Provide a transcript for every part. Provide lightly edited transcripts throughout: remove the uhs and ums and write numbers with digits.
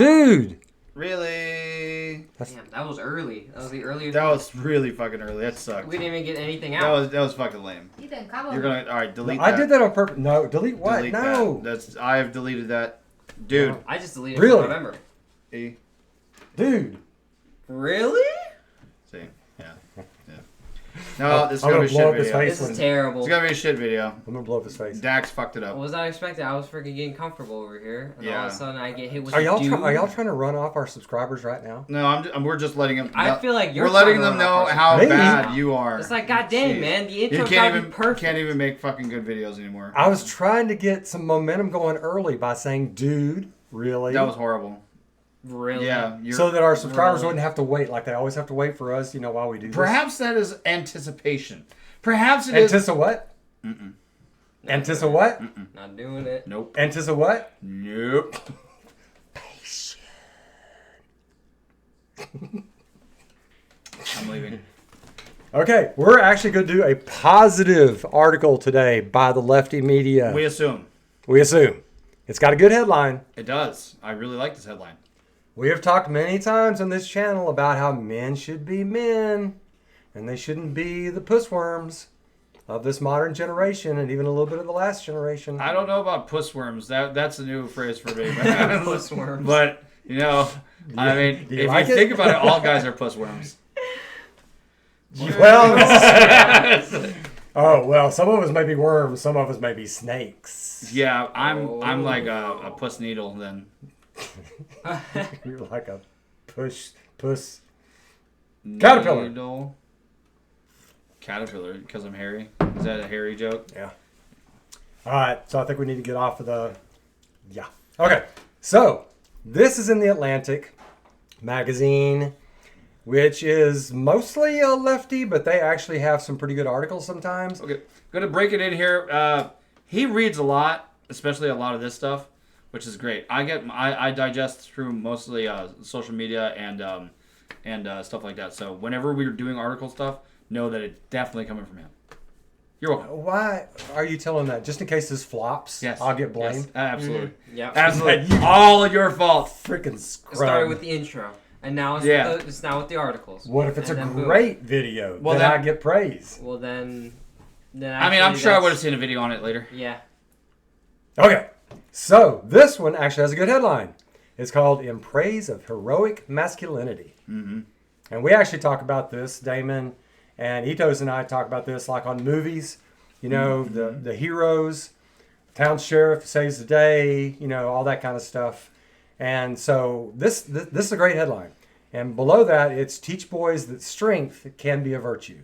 Dude. Really? Damn, that was early. That was the earliest. That was really fucking early. That sucked. We didn't even get anything out. That was fucking lame. Ethan, come on. You're gonna alright, delete that. I did that on purpose. No, delete what? Delete no. that. I have deleted that. Dude. I just deleted Really? it from November. E. Dude. Really? See. Yeah. No, this is I'm gonna be a blow shit up his video. face. This is terrible. It's gonna be a shit video. I'm gonna blow up his face. Dax fucked it I up. was not expecting. I was freaking getting comfortable over here, and all of a sudden I get hit with Are y'all dude. are y'all trying to run off our subscribers right now? No, we're just letting them. I feel like you're we're letting trying to them know run off our how Maybe. bad you are. It's like, goddamn, Jeez. man, the You intro can't gotta be perfect. can't even make fucking good videos anymore. I was trying to get some momentum going early by saying, dude, really? That was horrible. Really? Yeah. So that our subscribers Really? wouldn't have to wait like they always have to wait for us, while we do this. Perhaps that is anticipation. Perhaps it is. Antissa what? Mm-mm. Antissa what? Not doing it. Nope. Antissa what? Nope. I'm leaving. Okay, we're actually going to do a positive article today by the Lefty Media. We assume. We assume. It's got a good headline. It does. I really like this headline. We have talked many times on this channel about how men should be men, and they shouldn't be the pussworms of this modern generation, and even a little bit of the last generation. I don't know about pussworms. That's a new phrase for me. Pussworms. But, I mean, Do you if like you it? think about it, all guys are pussworms. Well, oh well, some of us may be worms, some of us may be snakes. Yeah, I'm like a puss needle then. You're like a puss caterpillar. Needle. Caterpillar, because I'm hairy. Is that a hairy joke? Yeah. All right, so I think we need to get off of the. Yeah. Okay. So this is in the Atlantic magazine, which is mostly a lefty, but they actually have some pretty good articles sometimes. Okay, gonna break it in here. He reads a lot, especially a lot of this stuff, which is great. I digest through mostly social media and stuff like that. So whenever we're doing article stuff, know that it's definitely coming from him. You're welcome. Why are you telling that? Just in case this flops, Yes, I'll get blamed. Yes, absolutely. Mm-hmm. Yep. Absolutely. All your fault. Freaking It scrub. started with the intro, and now it's now with the articles. What if it's a And then boom. great video? Well, then I then- get praise. Well, then I mean, I'm actually sure I would have that's- seen a video on it later. Yeah. Okay, so this one actually has a good headline. It's called "In Praise of Heroic Masculinity," and we actually talk about this. Damon and Itos and I talk about this like on movies. The heroes, town sheriff saves the day. All that kind of stuff. And so this is a great headline. And below that, it's teach boys that strength can be a virtue.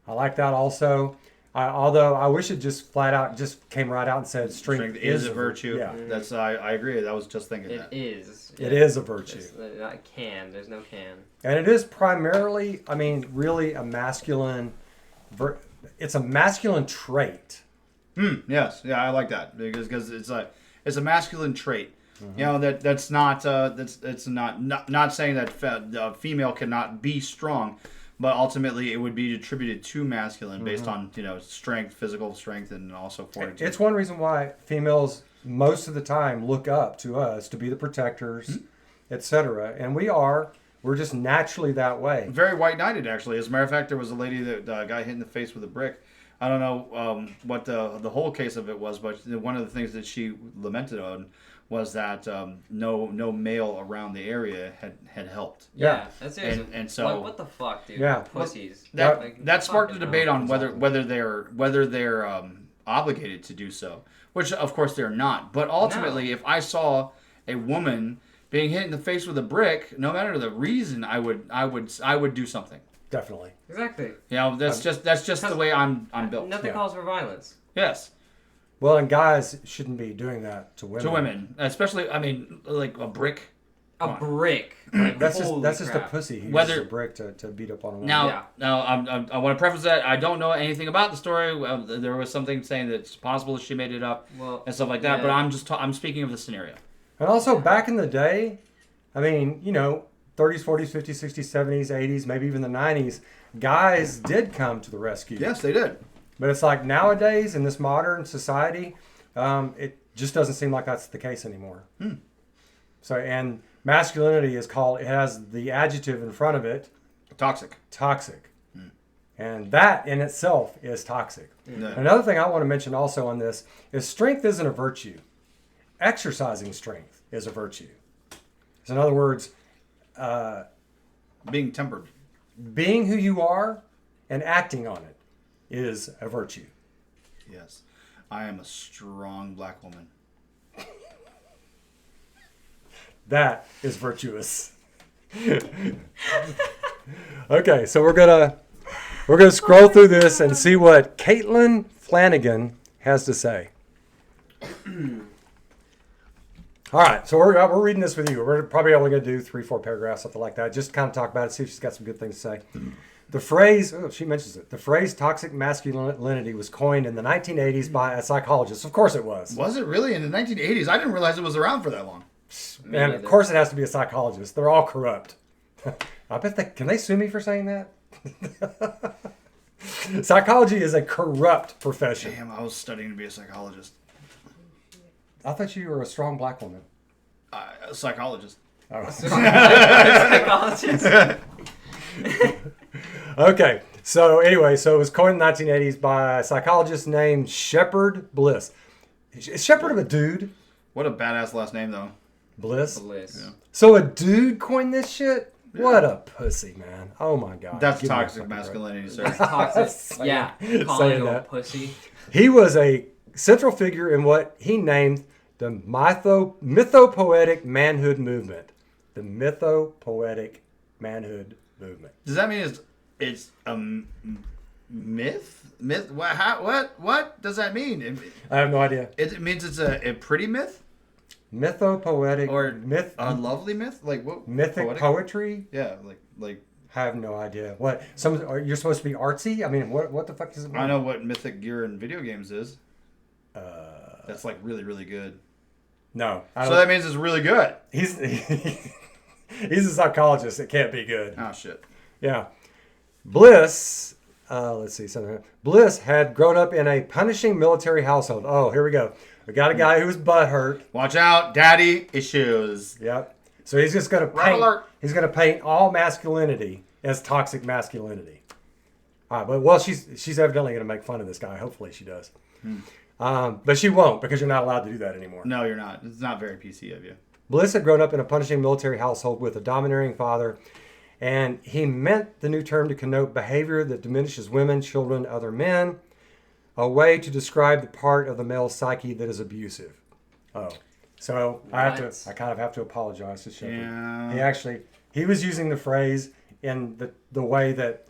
I like that also. Although I wish it just flat out just came right out and said strength is a virtue. Yeah, That's I agree. I was just thinking It that. is. it is a virtue. It's not can. There's no can. And it is primarily, really a masculine. It's a masculine trait. Yes, yeah, I like that because it's a masculine trait. That's not that's not saying that the female cannot be strong, but ultimately it would be attributed to masculine based on strength, physical strength, and also fortitude. It's one reason why females most of the time look up to us to be the protectors, etc. And we're just naturally that way. Very white knighted, actually. As a matter of fact, there was a lady that got hit in the face with a brick. I don't know what the whole case of it was, but one of the things that she lamented on was that no male around the area had helped. Yeah. That's it. And so what the fuck, dude? Yeah. Pussies. That sparked a debate on Exactly. whether they're obligated to do so, which of course they're not. But ultimately, if I saw a woman being hit in the face with a brick, no matter the reason, I would do something. Definitely. Exactly. That's just the way I'm built. Nothing calls for violence. Yes. Well, and guys shouldn't be doing that to women. To women, especially, like a brick. A brick. Like, That's holy just a crap. pussy who Whether- uses a brick to beat up on a woman. Now, I want to preface that I don't know anything about the story. There was something saying that it's possible that she made it up and stuff like that. yeah. But I'm speaking of the scenario. And also, back in the day, 30s, 40s, 50s, 60s, 70s, 80s, maybe even the 90s, guys did come to the rescue. Yes, they did. But it's like nowadays, in this modern society, it just doesn't seem like that's the case anymore. So, and masculinity is called, it has the adjective in front of it, Toxic. toxic. And that in itself is toxic. Yeah. Another thing I want to mention also on this is strength isn't a virtue. Exercising strength is a virtue. So in other words, Being tempered. being who you are and acting on it is a virtue. Yes. I am a strong black woman. That is virtuous. Okay, so we're gonna scroll through this and see what Caitlin Flanagan has to say. All right, so we're reading this with you. We're probably only going to do 3-4 paragraphs, something like that. Just kind of talk about it, see if she's got some good things to say. The phrase, she mentions it. The phrase "toxic masculinity" was coined in the 1980s by a psychologist. Of course, it was. Was it really in the 1980s? I didn't realize it was around for that long. And of course, it has to be a psychologist. They're all corrupt. I bet can they sue me for saying that? Psychology is a corrupt profession. Damn, I was studying to be a psychologist. I thought you were a strong black woman. A psychologist. Oh. Psychologist. Okay, so anyway, so it was coined in the 1980s by a psychologist named Shepard Bliss. Is Shepard a dude? What a badass last name, though. Bliss? Bliss. Yeah. So a dude coined this shit? What a pussy, man. Oh my God. That's Give me a toxic fucking break. masculinity, sir. Toxic. Saying- Yeah. saying Calling him a that. pussy. He was a central figure in what he named the mythopoetic manhood movement. The mythopoetic manhood movement. Does that mean it's a myth? Myth? What does that mean? I have no idea. It means it's a pretty myth? Mythopoetic Or myth, a lovely myth? Like what? mythic poetic? poetry? Yeah, like I have no idea. What? You're supposed to be artsy? I mean, what the fuck does it mean? I know what mythic gear in video games is. That's like really, really good. No. So that means it's really good. He's he's a psychologist. It can't be good. Oh shit. Yeah. Bliss, let's see something. Bliss had grown up in a punishing military household. Oh, here we go. We got a guy who was butthurt. Watch out, daddy issues. Yep. So he's just going to Red paint. alert. He's going to paint all masculinity as toxic masculinity. All right, but well, she's evidently going to make fun of this guy. Hopefully, she does. But she won't because you're not allowed to do that anymore. No, you're not. It's not very PC of you. Bliss had grown up in a punishing military household with a domineering father, and he meant the new term to connote behavior that diminishes women, children, other men, a way to describe the part of the male psyche that is abusive. Oh, so I kind of have to apologize to Shepard. Yeah. He was using the phrase in the way that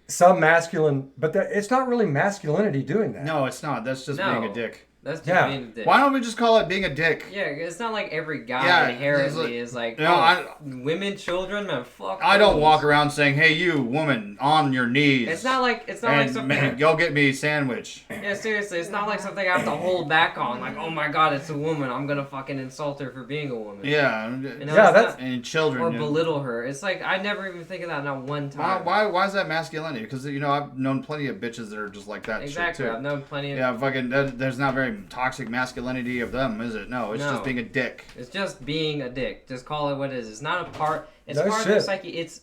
some masculine, but it's not really masculinity doing that. No, it's not. That's just being a dick. That's just Yeah. being a dick. Why don't we just call it being a dick? Yeah, it's not like every guy Yeah, inherently is like, you know, women, children, man, fuck. I don't those. walk around saying, "Hey, you woman, on your knees." It's not like and something. man, go get me a sandwich. Yeah, seriously, it's not like something I have to hold back on. Like, oh my god, it's a woman. I'm gonna fucking insult her for being a woman. Yeah. You know, Yeah, it's that's- not- And children. or you know. belittle her. It's like I never even think of that not one time. Why is that masculinity? Because I've known plenty of bitches that are just like that. Exactly, Shit too. I've known plenty of. Yeah, there's not very toxic masculinity of them, is it? No, it's No. just being a dick. It's just being a dick. Just call it what it is. It's not a part. It's No part of their shit. psyche. It's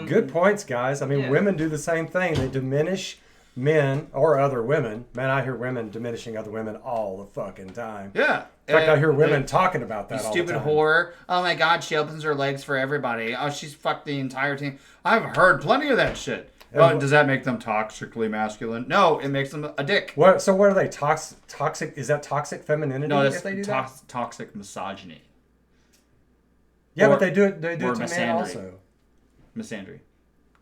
Good points, guys. I mean, Yeah. women do the same thing. They diminish men or other women. Man, I hear women diminishing other women all the fucking time. Yeah. In fact, I hear women And- talking about You that all stupid the time. whore. Oh my god, she opens her legs for everybody. Oh, she's fucked the entire team. I've heard plenty of that shit. But does that make them toxically masculine? No, it makes them a dick. What? So what are they? Toxic? Is that toxic femininity? No, if that's they do that? toxic misogyny. Yeah, or- but they do it. They do or it to men misandry. also. Misandry.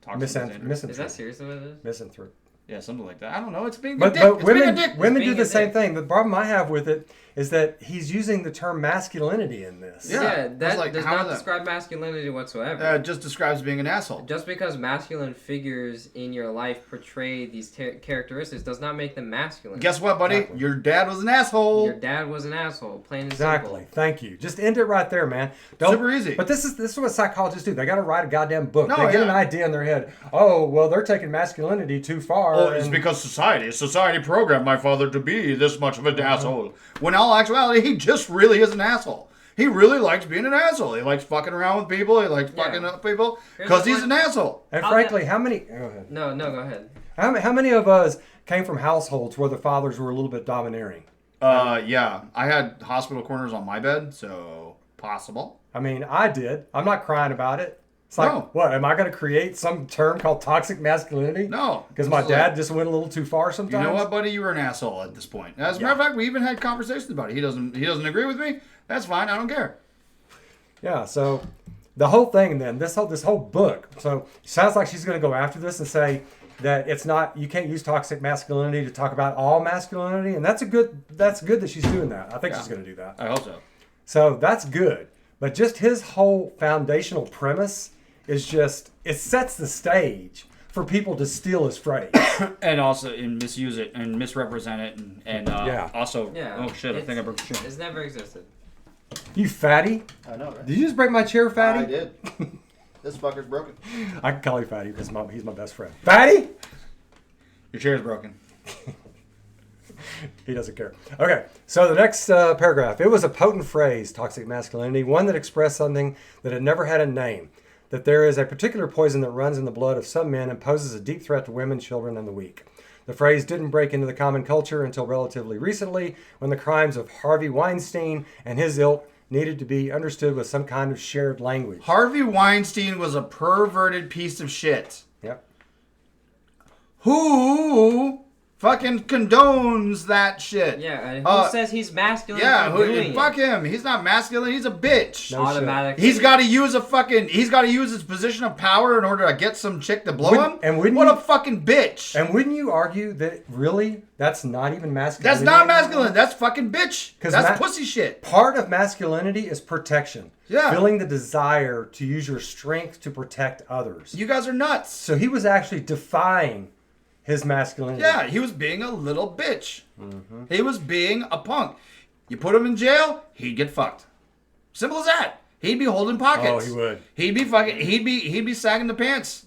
Toxic misandry. Is that seriously what it is? Misanthrope. Yeah, something like that. I don't know. It's being a But dick. It's being a women dick. women being do a the same dick. thing. The problem I have with it is that he's using the term masculinity in this. Yeah, Yeah, it's that like, does how not is that- describe masculinity whatsoever. It just describes being an asshole. Just because masculine figures in your life portray these characteristics does not make them masculine. Guess what, buddy? Exactly. Your dad was an asshole. Your dad was an asshole, plain and Exactly. simple. Thank you. Just end it right there, man. Super easy. But this is what psychologists do. They got to write a goddamn book. No, They get yeah. an idea in their head. Oh, well, they're taking masculinity too far. Oh, it's and- because society programmed my father to be this much of an asshole. When in all actuality, he just really is an asshole. He really likes being an asshole. He likes fucking around with people. He likes fucking up people because he's an asshole. And frankly, how many? Go ahead. No, go ahead. How many of us came from households where the fathers were a little bit domineering? Yeah. I had hospital corners on my bed, so possible. I mean, I did. I'm not crying about it. It's like, No. what? Am I going to create some term called toxic masculinity? No. Because my dad just went a little too far sometimes. You know what, buddy? You were an asshole at this point. As a matter of fact, we even had conversations about it. He doesn't agree with me. That's fine. I don't care. Yeah. So the whole thing, then this whole book. So it sounds like she's going to go after this and say that it's not. You can't use toxic masculinity to talk about all masculinity, and that's good that she's doing that. I think she's going to do that. I hope so. So that's good. But just his whole foundational premise is just, it sets the stage for people to steal his phrase. And also misuse it and misrepresent it and also oh shit, I think I broke the chair. It's never existed. You fatty. I know, right? Did you just break my chair, fatty? I did. This fucker's broken. I can call you fatty because he's my best friend. Fatty? Your chair's broken. He doesn't care. Okay, so the next paragraph. It was a potent phrase, toxic masculinity, one that expressed something that had never had a name. That there is a particular poison that runs in the blood of some men and poses a deep threat to women, children, and the weak. The phrase didn't break into the common culture until relatively recently, when the crimes of Harvey Weinstein and his ilk needed to be understood with some kind of shared language. Harvey Weinstein was a perverted piece of shit. Yep. Who fucking condones that shit? Yeah, and who says he's masculine? Yeah, for doing fuck him. He's not masculine. He's a bitch. No automatically. He's got to use his position of power in order to get some chick to blow him. And what a fucking bitch. And wouldn't you argue that really that's not even masculine? That's not masculine. That's fucking bitch. That's pussy shit. Part of masculinity is protection. Yeah. Feeling the desire to use your strength to protect others. You guys are nuts. So he was actually defying his masculinity. Yeah, he was being a little bitch. Mm-hmm. He was being a punk. You put him in jail, he'd get fucked. Simple as that. He'd be holding pockets. Oh, he would. He'd be sagging the pants.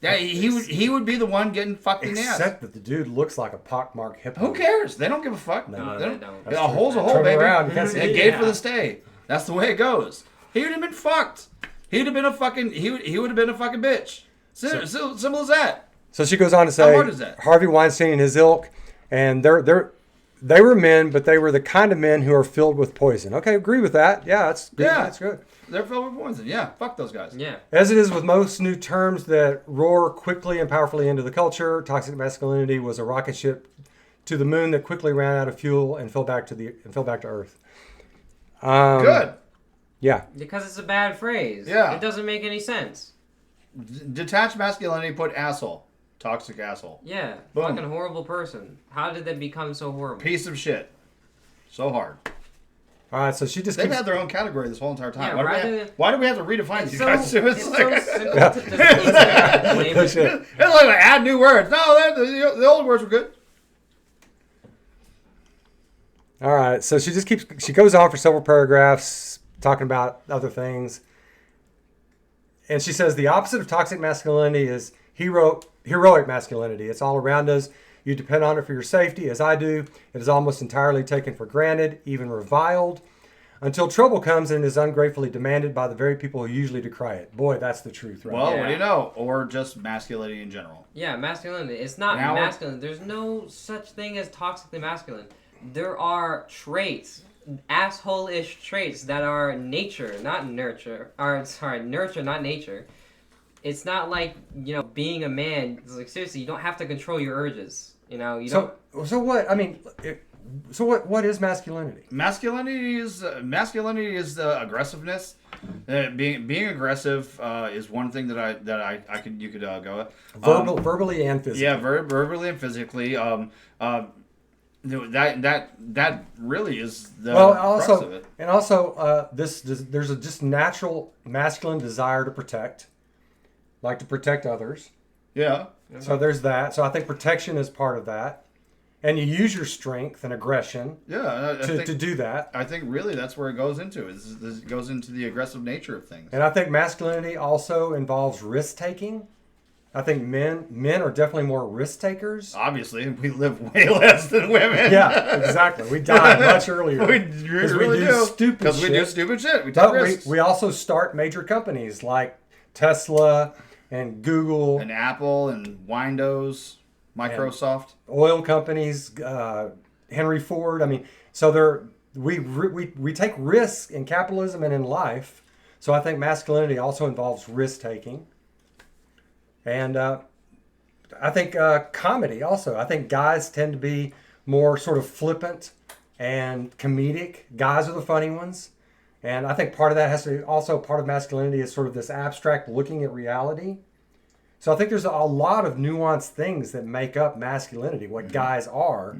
Yeah, he would be the one getting fucked in the ass. Except that the dude looks like a pockmarked hippo. Who cares? They don't give a fuck. No, they don't. A hole's a hole, Turn baby. around, you can't see It it. gave for the stay. That's the way it goes. He would have been fucked. He would have been a fucking bitch. Simple as that. So she goes on to say, How hard is that? Harvey Weinstein and his ilk, and they were men, but they were the kind of men who are filled with poison. Okay, agree with that. Yeah, that's good. Yeah. That's good. They're filled with poison. Yeah, fuck those guys. Yeah. As it is with most new terms that roar quickly and powerfully into the culture, toxic masculinity was a rocket ship to the moon that quickly ran out of fuel and fell back to Earth. Good. Yeah. Because it's a bad phrase. Yeah. It doesn't make any sense. Detached masculinity, put asshole. Toxic asshole. Yeah. Boom. Fucking horrible person. How did that become so horrible? Piece of shit. So hard. All right, so she just They've keeps... had their own category this whole entire time. Yeah, why do we have to redefine It's these so, guys? it's so like, simple to just blame No it. shit. it's like add new words. No, the old words were good. All right, so she goes on for several paragraphs talking about other things. And she says the opposite of toxic masculinity is heroic masculinity. It's all around us. You depend on it for your safety, as I do. It is almost entirely taken for granted, even reviled, until trouble comes and is ungratefully demanded by the very people who usually decry it. Boy, that's the truth, right? Well, Yeah. what do you know? Or just masculinity in general. Yeah, masculinity. It's not Now masculine. There's no such thing as toxically masculine. There are traits, asshole-ish traits that are nature, not nurture. Nurture, not nature. It's not like, being a man. It's like, seriously, you don't have to control your urges. You don't. So what? I mean, so what is masculinity? Masculinity is aggressiveness. Being aggressive is one thing that you could go with. Verbally and physically. Yeah, verbally and physically. That really is the crux of it. And also, there's a just natural masculine desire to protect, like to protect others. Yeah. So there's that. So I think protection is part of that, and you use your strength and aggression. Yeah. To do that. I think really that's where it goes into. It goes into the aggressive nature of things. And I think masculinity also involves risk taking. I think men are definitely more risk takers. Obviously, we live way less than women. Yeah, exactly. We die much earlier. we because really do. stupid Because shit. we do stupid shit. We take But risks. we also start major companies like Tesla and Google, And Apple and Windows, Microsoft. oil companies, Henry Ford. I mean, so we take risks in capitalism and in life. So I think masculinity also involves risk taking. And I think comedy also. I think guys tend to be more sort of flippant and comedic. Guys are the funny ones. And I think part of that has to be also part of masculinity is sort of this abstract looking at reality. So I think there's a lot of nuanced things that make up masculinity, what guys are.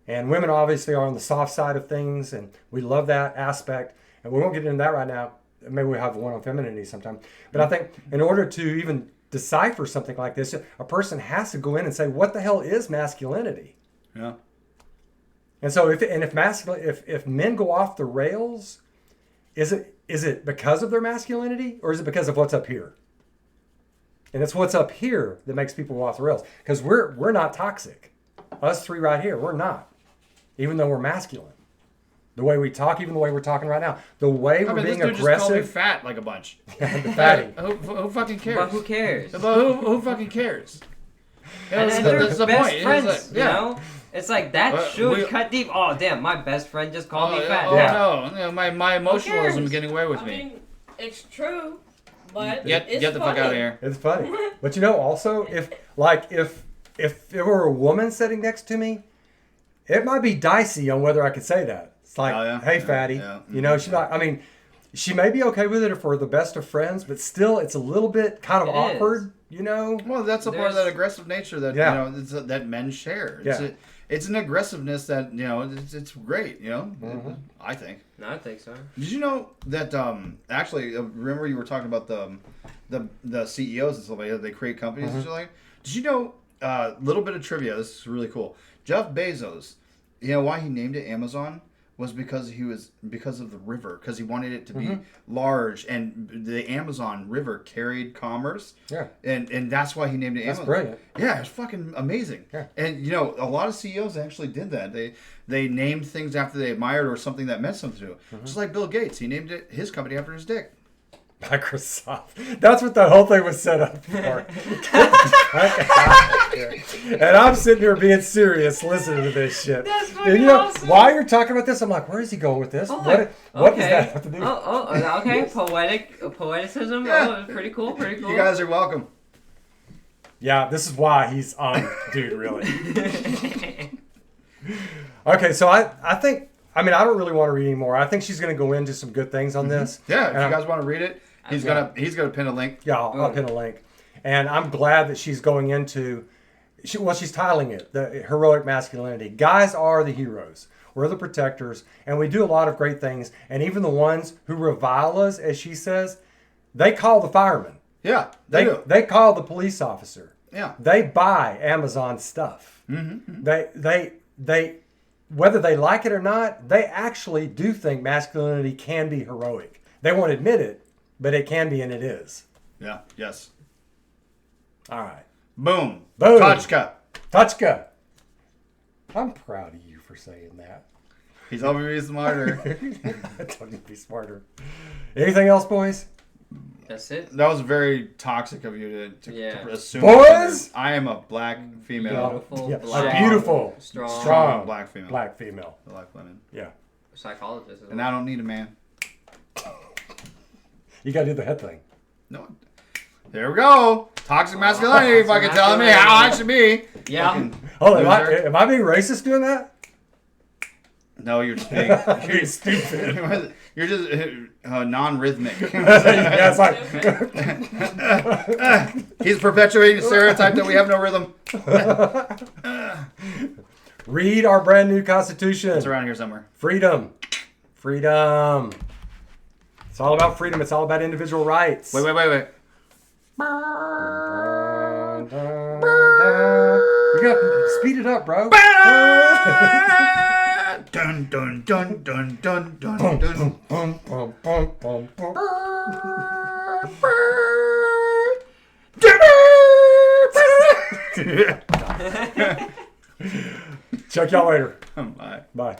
And women obviously are on the soft side of things, and we love that aspect. And we won't get into that right now. Maybe we'll have one on femininity sometime. But I think in order to even decipher something like this, a person has to go in and say, what the hell is masculinity? Yeah. And so if men go off the rails, is it because of their masculinity, or is it because of what's up here? And it's what's up here that makes people go off the rails. Because we're not toxic. Us three right here, we're not. Even though we're masculine. The way we talk, even the way we're talking right now. The way we're being this dude just called me aggressive. fat like a bunch. The fatty. Who fucking cares? But who cares? But who fucking cares? And That's they're the best point. friends, It's like, you know? It's like that should we- cut deep. Oh, damn, my best friend just called me fat. Oh, Yeah. no. You know, my emotionalism is getting away with I me. mean, it's true, but Get it's the fuck funny. out of here. It's funny. But you know, also, if there were a woman sitting next to me, it might be dicey on whether I could say that. It's like, Oh, yeah? hey, Yeah, fatty. yeah. You know, she's not, I mean, she may be okay with it if we're the best of friends, but still, it's a little bit kind of It awkward, you know? Well, that's a part of There's- that aggressive nature that Yeah. you know that men share. Yeah. It's an aggressiveness that you know it's great. You know, I think. No, I think so. Did you know that actually remember you were talking about the CEOs and stuff like that, they create companies and shit like that? Did you know little bit of trivia, this is really cool. Jeff Bezos, you know why he named it Amazon was because of the river, because he wanted it to be large, and the Amazon River carried commerce. Yeah. And that's why he named it That's Amazon. brilliant. Yeah, it's fucking amazing. Yeah. And you know, a lot of CEOs actually did that. They named things after they admired or something that meant something to them. Just like Bill Gates, he named his company after his dick. Microsoft. That's what the whole thing was set up for. And I'm sitting here being serious listening to this shit. That's fucking And you know, awesome. while you're talking about this, I'm like, where is he going with this? Oh, What does that have to do? Okay. Poeticism. Yeah. Oh, pretty cool. You guys are welcome. Yeah, this is why he's on, dude, really. Okay, so I think, I mean, I don't really want to read anymore. I think she's going to go into some good things on this. Yeah, if And you guys want to read it, he's gonna pin a link. Yeah, I'll pin a link. And I'm glad that she's going into, she's titling it, the heroic masculinity. Guys are the heroes. We're the protectors, and we do a lot of great things. And even the ones who revile us, as she says, they call the fireman. Yeah, they do. They call the police officer. Yeah. They buy Amazon stuff. They whether they like it or not, they actually do think masculinity can be heroic. They won't admit it, but it can be, and it is. Yeah. Yes. All right. Boom. Boom. Touchka. I'm proud of you for saying that. He's helping me smarter. Don't need to be smarter. Anything else, boys? That's it. That was very toxic of you to Yeah. assume. Boys! I am a black female. Beautiful, Yeah, black, a beautiful, strong black female. black female. I like women. Yeah. psychologist. As And well. I don't need a man. You got to do the head thing. No. There we go. Toxic masculinity. Toxic Fucking telling me how I should be. Yeah. Fucking Oh, loser. am I being racist doing that? No, you're just being. You're stupid. You're just non-rhythmic. Yeah, it's like, He's perpetuating the stereotype that we have no rhythm. read our brand new Constitution. It's around here somewhere. Freedom. Freedom. It's all about freedom. It's all about individual rights. Wait. You got to speed it up, bro. Dun dun dun dun dun dun dun. Bum, bum, bum, bum, bum. Check y'all later. Bye. Bye.